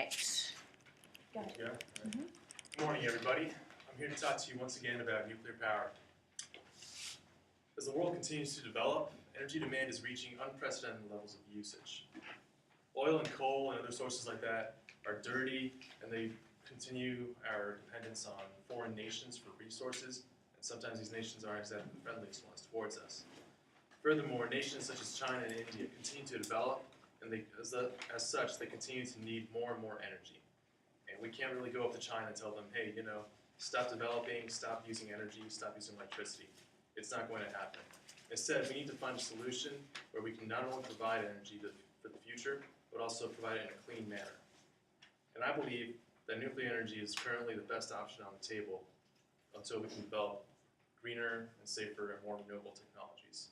right. Go ahead. Yeah. Good morning, everybody. I'm here to talk to you once again about nuclear power. As the world continues to develop, energy demand is reaching unprecedented levels of usage. Oil and coal and other sources like that are dirty, and they continue our dependence on foreign nations for resources, and sometimes these nations aren't exactly the friendliest ones towards us. Furthermore, nations such as China and India continue to develop, and as such, they continue to need more and more energy. And we can't really go up to China and tell them, hey, stop developing, stop using energy, stop using electricity. It's not going to happen. Instead, we need to find a solution where we can not only provide energy for the future, but also provide it in a clean manner. And I believe that nuclear energy is currently the best option on the table until we can develop greener and safer and more renewable technologies.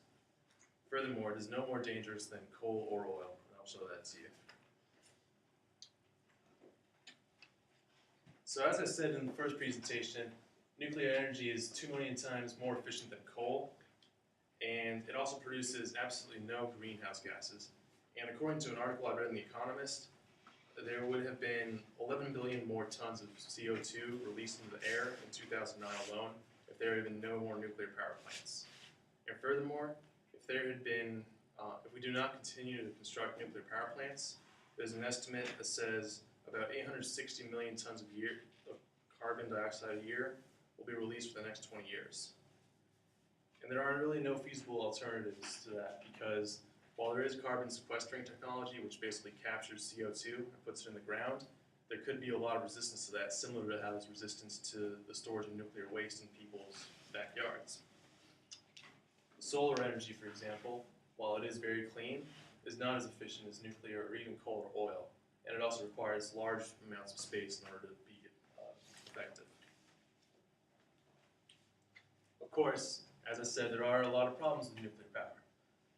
Furthermore, it is no more dangerous than coal or oil, and I'll show that to you. So as I said in the first presentation, nuclear energy is 2 million times more efficient than coal, and it also produces absolutely no greenhouse gases. And according to an article I read in The Economist, there would have been 11 billion more tons of CO2 released into the air in 2009 alone if there had been no more nuclear power plants. And furthermore, if we do not continue to construct nuclear power plants, there's an estimate that says about 860 million tons of carbon dioxide a year will be released for the next 20 years. And there are really no feasible alternatives to that because while there is carbon sequestering technology, which basically captures CO2 and puts it in the ground, there could be a lot of resistance to that, similar to how there's resistance to the storage of nuclear waste in people's backyards. Solar energy, for example, while it is very clean, is not as efficient as nuclear or even coal or oil, and it also requires large amounts of space in order to be effective. Of course, as I said, there are a lot of problems with nuclear power.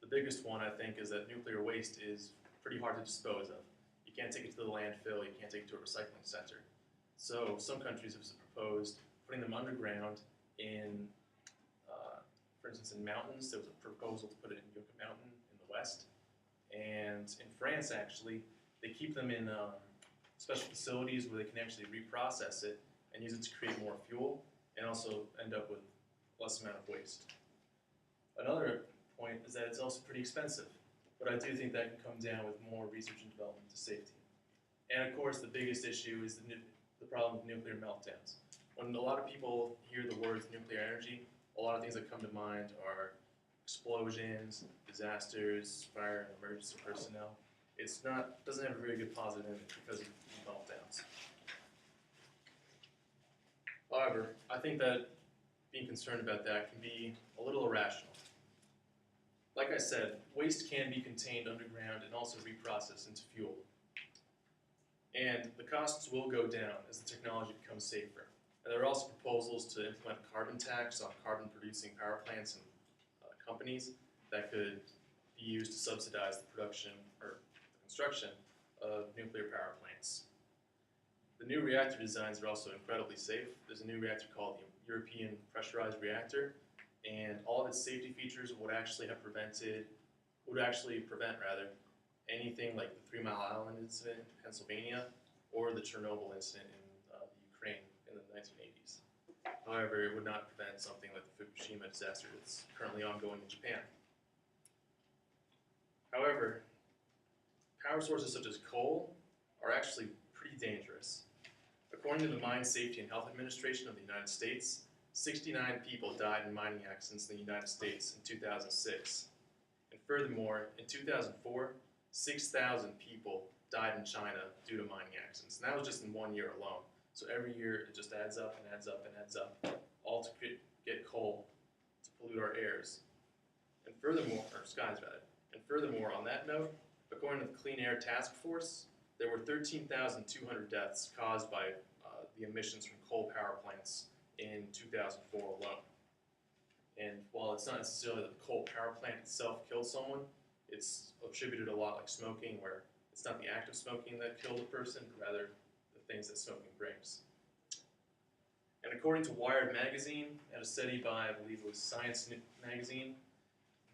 The biggest one, I think, is that nuclear waste is pretty hard to dispose of. You can't take it to the landfill, you can't take it to a recycling center. So some countries have proposed putting them underground in, for instance, in mountains. There was a proposal to put it in Yucca Mountain in the west. And in France, actually, they keep them in special facilities where they can actually reprocess it and use it to create more fuel and also end up with less amount of waste. Another point is that it's also pretty expensive, but I do think that can come down with more research and development to safety. And of course, the biggest issue is the problem with nuclear meltdowns. When a lot of people hear the words nuclear energy, a lot of things that come to mind are explosions, disasters, fire and emergency personnel. Doesn't have a very good positive image because of meltdowns. However, I think that being concerned about that can be a little irrational. Like I said, waste can be contained underground and also reprocessed into fuel. And the costs will go down as the technology becomes safer. And there are also proposals to implement a carbon tax on carbon-producing power plants and companies that could be used to subsidize the production or the construction of nuclear power plants. The new reactor designs are also incredibly safe. There's a new reactor called the European Pressurized Reactor, and all of its safety features would actually prevent anything like the 3 Mile Island incident in Pennsylvania or the Chernobyl incident in Ukraine in the 1980s. However, it would not prevent something like the Fukushima disaster that's currently ongoing in Japan. However, power sources such as coal are actually pretty dangerous. According to the Mine Safety and Health Administration of the United States, 69 people died in mining accidents in the United States in 2006. And furthermore, in 2004, 6,000 people died in China due to mining accidents. And that was just in 1 year alone. So every year it just adds up and adds up and adds up, all to get coal to pollute our airs. And furthermore, or skies rather. And furthermore, on that note, according to the Clean Air Task Force, there were 13,200 deaths caused by the emissions from coal power plants in 2004 alone. And while it's not necessarily that the coal power plant itself killed someone, it's attributed a lot like smoking, where it's not the act of smoking that killed a person, but rather the things that smoking brings. And according to Wired magazine, and a study by, I believe it was Science magazine,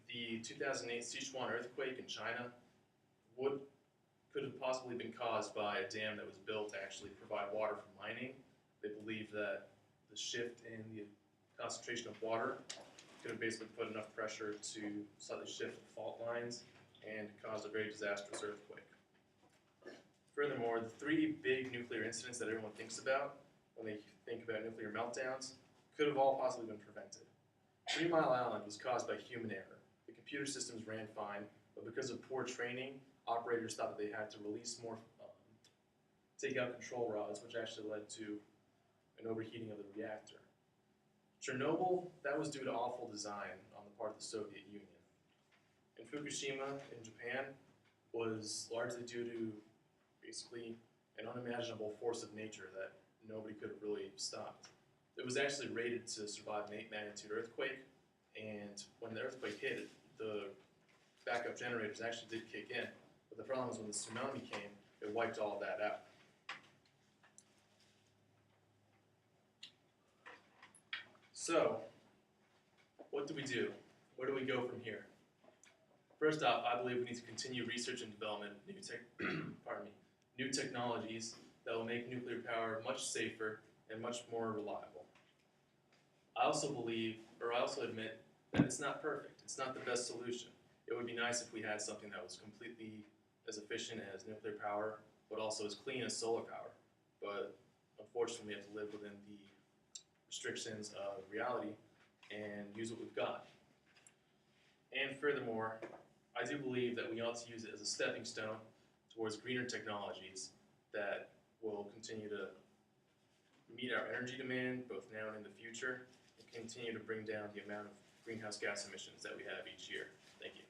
the 2008 Sichuan earthquake in China would could have possibly been caused by a dam that was built to actually provide water for mining. They believe that the shift in the concentration of water could have basically put enough pressure to slightly shift the fault lines and caused a very disastrous earthquake. Furthermore, the three big nuclear incidents that everyone thinks about when they think about nuclear meltdowns could have all possibly been prevented. 3 Mile Island was caused by human error. The computer systems ran fine, but because of poor training, operators thought that they had to release more, take out control rods, which actually led to an overheating of the reactor. Chernobyl, that was due to awful design on the part of the Soviet Union. And Fukushima in Japan was largely due to basically an unimaginable force of nature that nobody could have really stopped. It was actually rated to survive an 8-magnitude earthquake, and when the earthquake hit, the backup generators actually did kick in. But the problem was when the tsunami came, it wiped all of that out. So, what do we do? Where do we go from here? First off, I believe we need to continue research and development of new technologies that will make nuclear power much safer and much more reliable. I also believe, or I also admit, that it's not perfect. It's not the best solution. It would be nice if we had something that was completely as efficient as nuclear power, but also as clean as solar power. But unfortunately, we have to live within the restrictions of reality and use what we've got. And furthermore, I do believe that we ought to use it as a stepping stone towards greener technologies that will continue to meet our energy demand both now and in the future, and continue to bring down the amount of greenhouse gas emissions that we have each year. Thank you.